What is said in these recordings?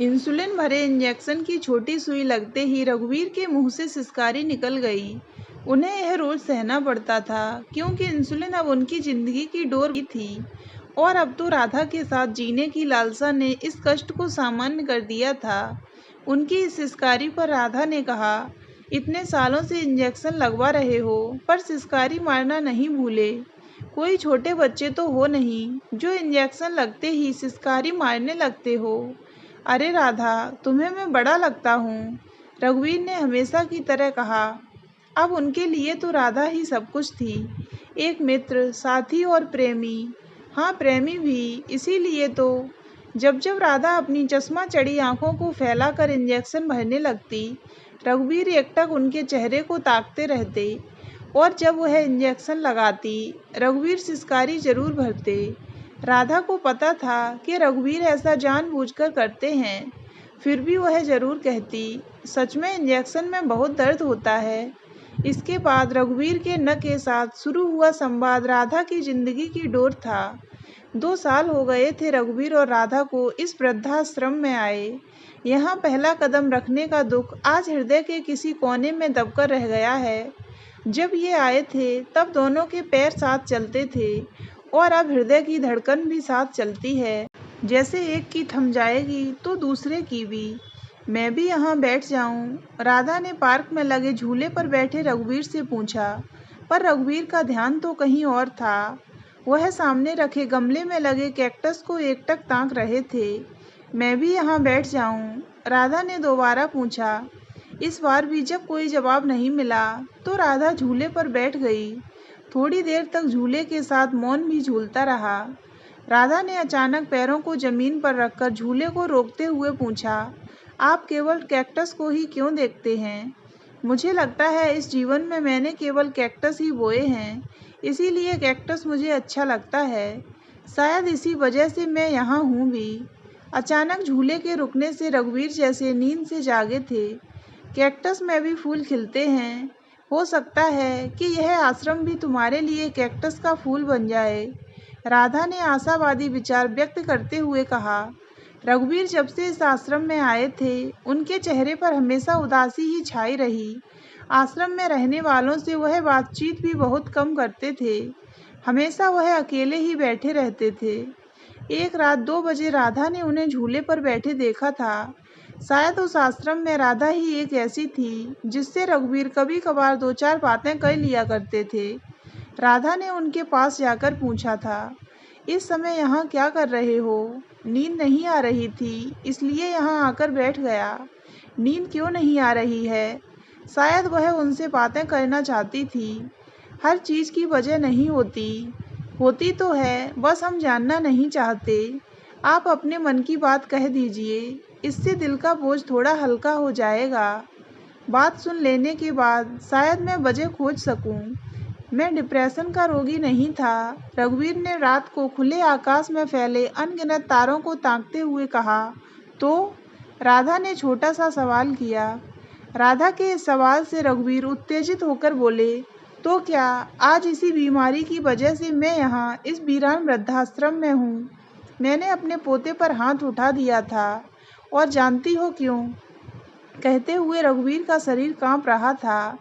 Insulin भरे injection की छोटी सुई लगते ही रघुवीर के मुंह से सिसकारी निकल गई। उन्हें यह रोज सहना पड़ता था क्योंकि इंसुलिन अब उनकी जिंदगी की डोर भी थी और अब तो राधा के साथ जीने की लालसा ने इस कष्ट को सामान्य कर दिया था। उनकी इस सिसकारी पर राधा ने कहा, इतने सालों से इंजेक्शन लगवा रहे हो पर सिसकारी मारना नहीं भूले। कोई छोटे बच्चे तो हो नहीं जो इंजेक्शन लगते ही सिसकारी मारने लगते हो। अरे राधा, तुम्हें मैं बड़ा लगता हूँ, रघुवीर ने हमेशा की तरह कहा। अब उनके लिए तो राधा ही सब कुछ थी, एक मित्र, साथी और प्रेमी। हाँ, प्रेमी भी। इसीलिए तो जब जब राधा अपनी चश्मा चढ़ी आंखों को फैलाकर इंजेक्शन भरने लगती, रघुवीर एकटक उनके चेहरे को ताकते रहते और जब वह इंजेक्शन लगाती, रघुवीर सिसकारी जरूर भरते। राधा को पता था कि रघुवीर ऐसा जानबूझकर करते हैं, फिर भी वह जरूर कहती, सच में इंजेक्शन में बहुत दर्द होता है। इसके बाद रघुवीर के न के साथ शुरू हुआ संवाद राधा की जिंदगी की डोर था। 2 साल हो गए थे रघुवीर और राधा को इस वृद्धाश्रम में आए। यहाँ पहला कदम रखने का दुख आज हृदय के किसी कोने में दबकर रह गया है। जब ये आए थे तब दोनों के पैर साथ चलते थे और अब हृदय की धड़कन भी साथ चलती है। जैसे एक की थम जाएगी तो दूसरे की भी। मैं भी यहाँ बैठ जाऊं? राधा ने पार्क में लगे झूले पर बैठे रघुवीर से पूछा, पर रघुवीर का ध्यान तो कहीं और था। वह सामने रखे गमले में लगे कैक्टस को एकटक ताक रहे थे। मैं भी यहाँ बैठ जाऊं? राधा ने दोबारा पूछा। इस बार भी जब कोई जवाब नहीं मिला तो राधा झूले पर बैठ गई। थोड़ी देर तक झूले के साथ मौन भी झूलता रहा। राधा ने अचानक पैरों को जमीन पर रखकर झूले को रोकते हुए पूछा, आप केवल कैक्टस को ही क्यों देखते हैं? मुझे लगता है इस जीवन में मैंने केवल कैक्टस ही बोए हैं, इसीलिए कैक्टस मुझे अच्छा लगता है। शायद इसी वजह से मैं यहाँ हूँ भी। अचानक झूले के रुकने से रघुवीर जैसे नींद से जागे थे। कैक्टस में भी फूल खिलते हैं। हो सकता है कि यह आश्रम भी तुम्हारे लिए कैक्टस का फूल बन जाए, राधा ने आशावादी विचार व्यक्त करते हुए कहा। रघुवीर जब से इस आश्रम में आए थे, उनके चेहरे पर हमेशा उदासी ही छाई रही। आश्रम में रहने वालों से वह बातचीत भी बहुत कम करते थे। हमेशा वह अकेले ही बैठे रहते थे। एक रात 2 बजे राधा ने उन्हें झूले पर बैठे देखा था। शायद उस आश्रम में राधा ही एक ऐसी थी जिससे रघुवीर कभी कभार 2-4 बातें कर लिया करते थे। राधा ने उनके पास जाकर पूछा था, इस समय यहाँ क्या कर रहे हो? नींद नहीं आ रही थी, इसलिए यहाँ आकर बैठ गया। नींद क्यों नहीं आ रही है? शायद वह उनसे बातें करना चाहती थी। हर चीज़ की वजह नहीं होती, होती तो है, बस हम जानना नहीं चाहते। आप अपने मन की बात कह दीजिए, इससे दिल का बोझ थोड़ा हल्का हो जाएगा। बात सुन लेने के बाद शायद मैं वजह खोज सकूं। मैं डिप्रेशन का रोगी नहीं था, रघुवीर ने रात को खुले आकाश में फैले अनगिनत तारों को ताकते हुए कहा। तो राधा ने छोटा सा सवाल किया। राधा के इस सवाल से रघुवीर उत्तेजित होकर बोले, तो क्या आज इसी बीमारी की वजह से मैं यहाँ इस वीरान वृद्धाश्रम में हूँ? मैंने अपने पोते पर हाथ उठा दिया था और जानती हो क्यों? कहते हुए रघुवीर का शरीर कांप रहा था।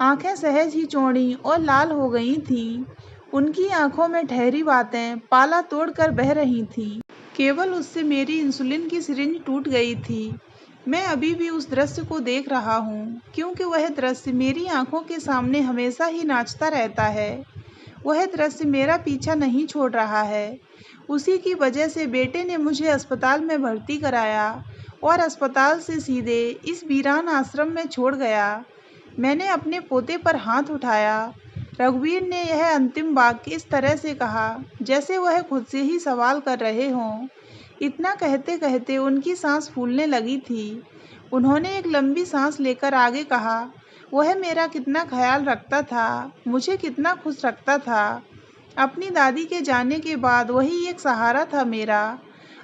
आंखें सहज ही चौड़ी और लाल हो गई थीं। उनकी आंखों में ठहरी बातें पाला तोड़कर बह रही थीं। केवल उससे मेरी इंसुलिन की सिरिंज टूट गई थी। मैं अभी भी उस दृश्य को देख रहा हूँ क्योंकि वह दृश्य मेरी आंखों के सामने हमेशा ही नाचता रहता है। वह दृश्य मेरा पीछा नहीं छोड़ रहा है। उसी की वजह से बेटे ने मुझे अस्पताल में भर्ती कराया और अस्पताल से सीधे इस वीरान आश्रम में छोड़ गया। मैंने अपने पोते पर हाथ उठाया। रघुवीर ने यह अंतिम वाक्य इस तरह से कहा जैसे वह खुद से ही सवाल कर रहे हों। इतना कहते कहते उनकी सांस फूलने लगी थी। उन्होंने एक लंबी सांस लेकर आगे कहा, वह मेरा कितना ख्याल रखता था, मुझे कितना खुश रखता था। अपनी दादी के जाने के बाद वही एक सहारा था मेरा।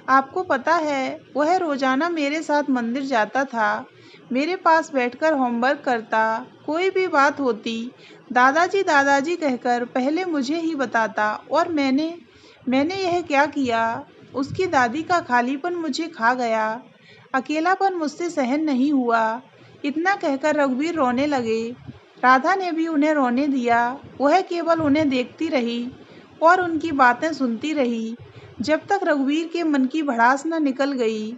आपको पता है, वह रोजाना मेरे साथ मंदिर जाता था, मेरे पास बैठकर होमवर्क करता, कोई भी बात होती दादाजी कहकर पहले मुझे ही बताता और मैंने यह क्या किया? उसकी दादी का खालीपन मुझे खा गया। अकेलापन मुझसे सहन नहीं हुआ। इतना कहकर रघुवीर रोने लगे। राधा ने भी उन्हें रोने दिया। वह केवल उन्हें देखती रही और उनकी बातें सुनती रही, जब तक रघुवीर के मन की भड़ास न निकल गई।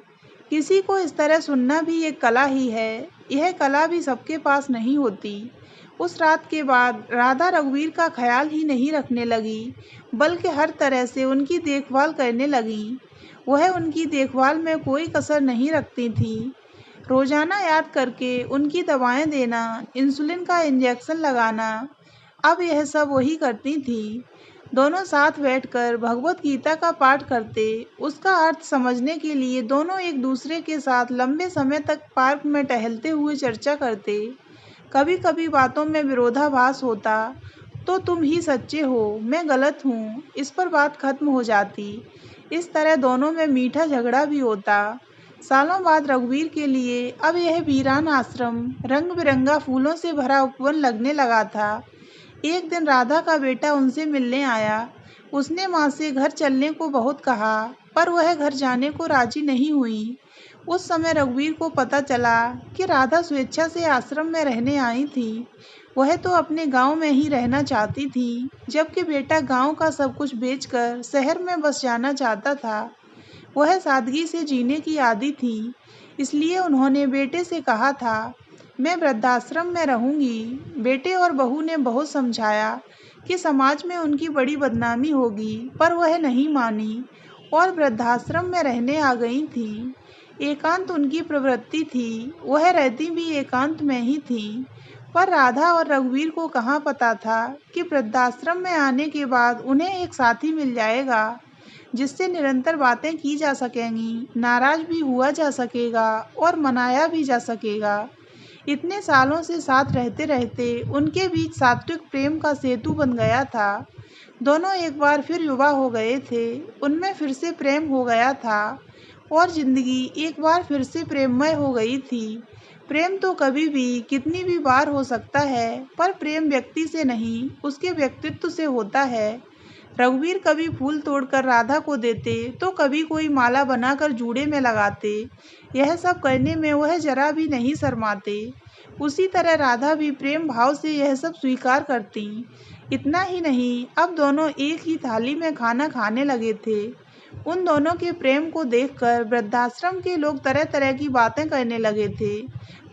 किसी को इस तरह सुनना भी एक कला ही है। यह कला भी सबके पास नहीं होती। उस रात के बाद राधा रघुवीर का ख्याल ही नहीं रखने लगी, बल्कि हर तरह से उनकी देखभाल करने लगी। वह उनकी देखभाल में कोई कसर नहीं रखती थी। रोजाना याद करके उनकी दवाएं देना, इंसुलिन का इंजेक्शन लगाना, अब यह सब वही करती थी। दोनों साथ बैठकर भगवत गीता का पाठ करते। उसका अर्थ समझने के लिए दोनों एक दूसरे के साथ लंबे समय तक पार्क में टहलते हुए चर्चा करते। कभी कभी बातों में विरोधाभास होता तो तुम ही सच्चे हो, मैं गलत हूँ, इस पर बात खत्म हो जाती। इस तरह दोनों में मीठा झगड़ा भी होता। सालों बाद रघुवीर के लिए अब यह वीरान आश्रम रंग बिरंगा फूलों से भरा उपवन लगने लगा था। एक दिन राधा का बेटा उनसे मिलने आया। उसने माँ से घर चलने को बहुत कहा, पर वह घर जाने को राजी नहीं हुई। उस समय रघुवीर को पता चला कि राधा स्वेच्छा से आश्रम में रहने आई थी। वह तो अपने गांव में ही रहना चाहती थी, जबकि बेटा गांव का सब कुछ बेचकर शहर में बस जाना चाहता था। वह सादगी से जीने की आदी थी, इसलिए उन्होंने बेटे से कहा था, मैं वृद्धाश्रम में रहूंगी। बेटे और बहू ने बहुत समझाया कि समाज में उनकी बड़ी बदनामी होगी, पर वह नहीं मानी और वृद्धाश्रम में रहने आ गई थी। एकांत उनकी प्रवृत्ति थी, वह रहती भी एकांत में ही थी। पर राधा और रघुवीर को कहाँ पता था कि वृद्धाश्रम में आने के बाद उन्हें एक साथी मिल जाएगा, जिससे निरंतर बातें की जा सकेंगी, नाराज भी हुआ जा सकेगा और मनाया भी जा सकेगा। इतने सालों से साथ रहते रहते उनके बीच सात्विक प्रेम का सेतु बन गया था। दोनों एक बार फिर युवा हो गए थे। उनमें फिर से प्रेम हो गया था और जिंदगी एक बार फिर से प्रेममय हो गई थी। प्रेम तो कभी भी कितनी भी बार हो सकता है, पर प्रेम व्यक्ति से नहीं, उसके व्यक्तित्व से होता है। रघुवीर कभी फूल तोड़कर राधा को देते तो कभी कोई माला बनाकर जूड़े में लगाते। यह सब करने में वह जरा भी नहीं शर्माते। उसी तरह राधा भी प्रेम भाव से यह सब स्वीकार करती। इतना ही नहीं, अब दोनों एक ही थाली में खाना खाने लगे थे। उन दोनों के प्रेम को देखकर वृद्धाश्रम के लोग तरह तरह की बातें करने लगे थे,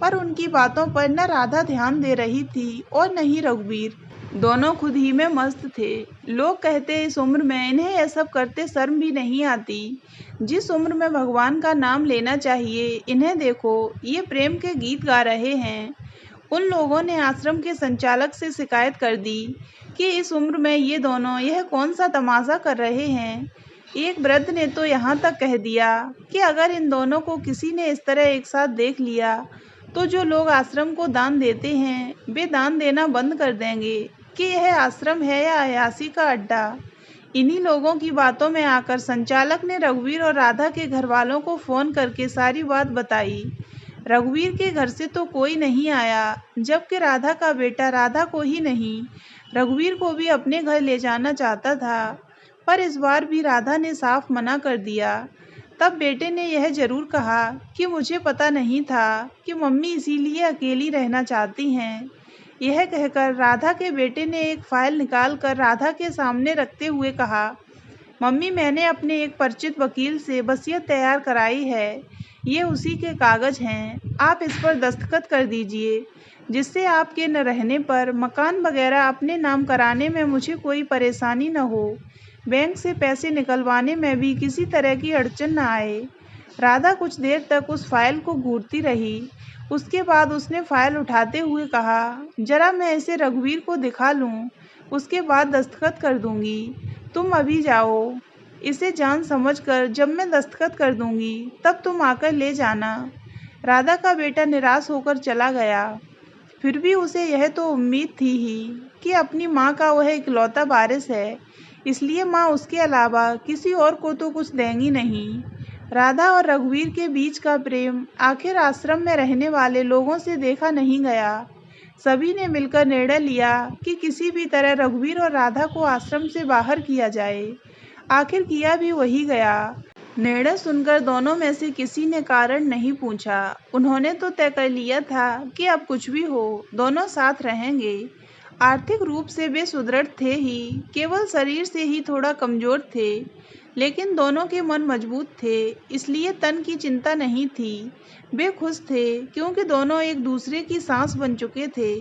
पर उनकी बातों पर न राधा ध्यान दे रही थी और न ही रघुवीर। दोनों खुद ही में मस्त थे। लोग कहते इस उम्र में इन्हें यह सब करते शर्म भी नहीं आती। जिस उम्र में भगवान का नाम लेना चाहिए, इन्हें देखो, ये प्रेम के गीत गा रहे हैं। उन लोगों ने आश्रम के संचालक से शिकायत कर दी कि इस उम्र में ये दोनों यह कौन सा तमाशा कर रहे हैं। एक वृद्ध ने तो यहाँ तक कह दिया कि अगर इन दोनों को किसी ने इस तरह एक साथ देख लिया तो जो लोग आश्रम को दान देते हैं वे दान देना बंद कर देंगे कि यह आश्रम है या अयासी का अड्डा। इन्हीं लोगों की बातों में आकर संचालक ने रघुवीर और राधा के घर वालों को फ़ोन करके सारी बात बताई। रघुवीर के घर से तो कोई नहीं आया, जबकि राधा का बेटा राधा को ही नहीं, रघुवीर को भी अपने घर ले जाना चाहता था। पर इस बार भी राधा ने साफ मना कर दिया। तब बेटे ने यह जरूर कहा कि मुझे पता नहीं था कि मम्मी इसीलिए अकेली रहना चाहती हैं। यह कहकर राधा के बेटे ने एक फाइल निकालकर राधा के सामने रखते हुए कहा, मम्मी, मैंने अपने एक परिचित वकील से वसीयत तैयार कराई है। ये उसी के कागज हैं। आप इस पर दस्तखत कर दीजिए, जिससे आपके न रहने पर मकान वगैरह अपने नाम कराने में मुझे कोई परेशानी न हो। बैंक से पैसे निकलवाने में भी किसी तरह की अड़चन न आए। राधा कुछ देर तक उस फाइल को घूरती रही। उसके बाद उसने फाइल उठाते हुए कहा, जरा मैं इसे रघुवीर को दिखा लूं, उसके बाद दस्तखत कर दूंगी। तुम अभी जाओ, इसे जान समझकर जब मैं दस्तखत कर दूंगी तब तुम आकर ले जाना। राधा का बेटा निराश होकर चला गया। फिर भी उसे यह तो उम्मीद थी ही कि अपनी माँ का वह इकलौता वारिस है, इसलिए माँ उसके अलावा किसी और को तो कुछ देंगी नहीं। राधा और रघुवीर के बीच का प्रेम आखिर आश्रम में रहने वाले लोगों से देखा नहीं गया। सभी ने मिलकर निर्णय लिया कि किसी भी तरह रघुवीर और राधा को आश्रम से बाहर किया जाए। आखिर किया भी वही गया। निर्णय सुनकर दोनों में से किसी ने कारण नहीं पूछा। उन्होंने तो तय कर लिया था कि अब कुछ भी हो, दोनों साथ रहेंगे। आर्थिक रूप से वे सुदृढ़ थे ही, केवल शरीर से ही थोड़ा कमजोर थे। लेकिन दोनों के मन मजबूत थे, इसलिए तन की चिंता नहीं थी। वे खुश थे क्योंकि दोनों एक दूसरे की सांस बन चुके थे।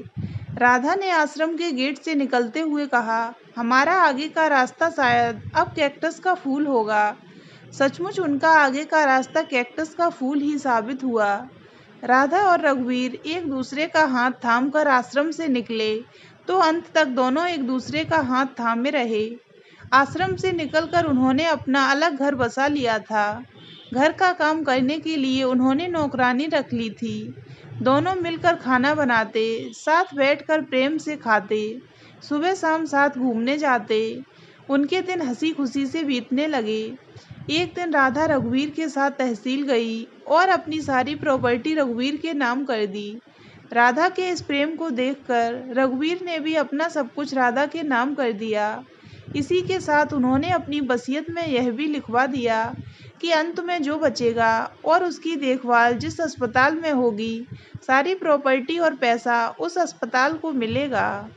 राधा ने आश्रम के गेट से निकलते हुए कहा, हमारा आगे का रास्ता शायद अब कैक्टस का फूल होगा। सचमुच उनका आगे का रास्ता कैक्टस का फूल ही साबित हुआ। राधा और रघुवीर एक दूसरे का हाथ थामकर आश्रम से निकले तो अंत तक दोनों एक दूसरे का हाथ थामे रहे। आश्रम से निकलकर उन्होंने अपना अलग घर बसा लिया था। घर का काम करने के लिए उन्होंने नौकरानी रख ली थी। दोनों मिलकर खाना बनाते, साथ बैठकर प्रेम से खाते, सुबह शाम साथ घूमने जाते। उनके दिन हंसी खुशी से बीतने लगे। एक दिन राधा रघुवीर के साथ तहसील गई और अपनी सारी प्रॉपर्टी रघुवीर के नाम कर दी। राधा के इस प्रेम को देखकर रघुवीर ने भी अपना सब कुछ राधा के नाम कर दिया। इसी के साथ उन्होंने अपनी वसीयत में यह भी लिखवा दिया कि अंत में जो बचेगा और उसकी देखभाल जिस अस्पताल में होगी, सारी प्रॉपर्टी और पैसा उस अस्पताल को मिलेगा।